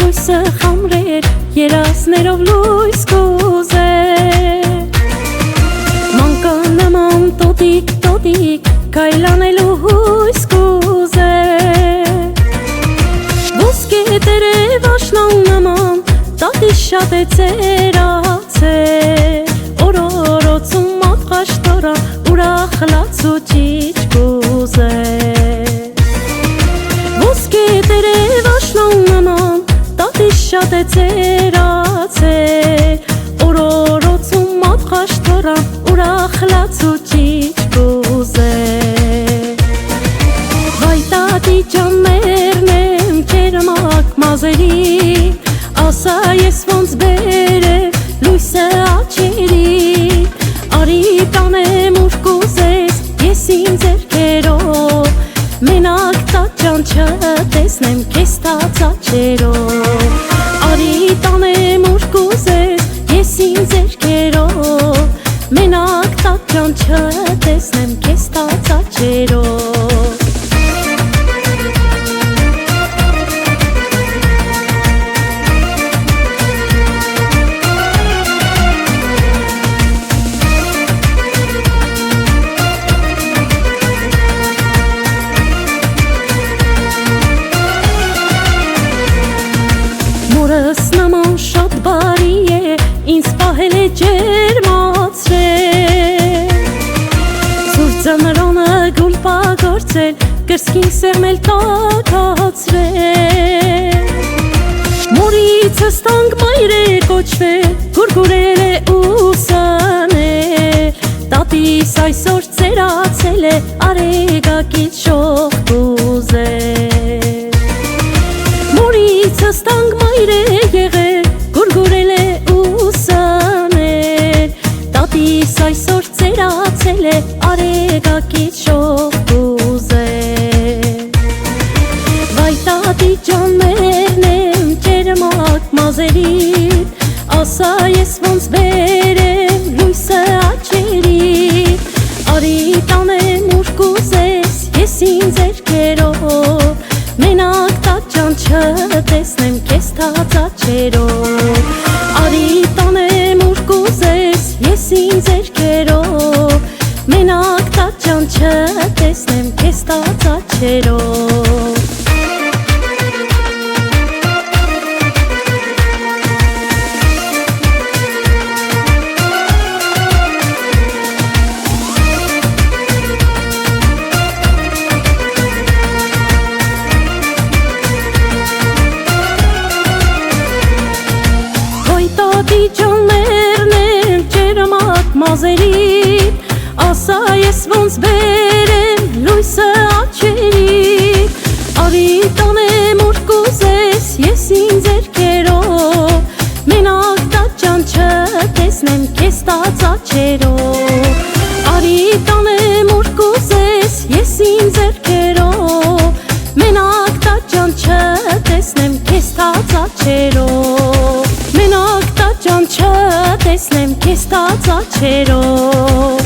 լույսը խամրեր, երասներով լույս կուզեր Մանկանաման տոտիկ, կայլանելու հույս կուզեր Ոսկե տերև աշնանաման, տատի շատ է ծերացեր Օրորոցում մատղաշտորա, ուրախ լացու ճիչ կուզեր Ոսկե տերև աշնանաման, տատի շատ է ծերացեր Օրորոցում մատղաշտորա, ուրախ լացու ճիչ կուզեր Վայ տատի ջան մերն եմ կերմակ մազերի Ասա ես ոնց բերև լույսը աչերի Արի տանեմ ուր կուզես ես իմ ձեռքերով Մենակ տատ ջան չտեսնեմ քեզ տած աչերով Արի տանեմ ուր կուզես ես իմ ձեռքերով Մենակ տատ ջան չտեսնեմ քեզ տած աչերով Մորս նման շատ բարի է, ինձ պահել է ջերմացրել Սուրճ ձմռանը գուլ պագործել, կրծքին սեղմել տաքացրել Մորիցս տանք մայր է կոչվել, գուրգուրել է ու սանել Տատիս այսօր ծերացել է, արեգակից շող կուզել Մորիցս տանք մայր է եղել, գուրգուրել է ու սանել Տատիս այսօր ծերացել է, արեգակից շող կուզել Վայ տատի ջան մերն եմ ջերմակ մազերի Ասա ես ոնց բերեմ լույսը աչերի Արի տանեմ ուր կուզես ես իմ ձեռքերով Մենակ տատ ջան չտեսնեմ քեզ տած աչերով Արի տանեմ ուր կուզես ես իմ ձեռքերով Մենակ տատ ջան չտեսնեմ քեզ տած աչերով Տատի ջան մերն եմ ջերմակ մազերի Ասա ես ոնց բերեմ լույսը աչերի Արի տանեմ ուր կուզես ես իմ ձեռքերով Մենակ տատ ջան չտեսնեմ քեզ տած աչերով Արի տանեմ ուր կուզես ես իմ ձեռքերով Մենակ տատ ջան չտեսնեմ քեզ տած աչերով Մենակ տատ ջան չտեսնեմ քեզ տած աչերով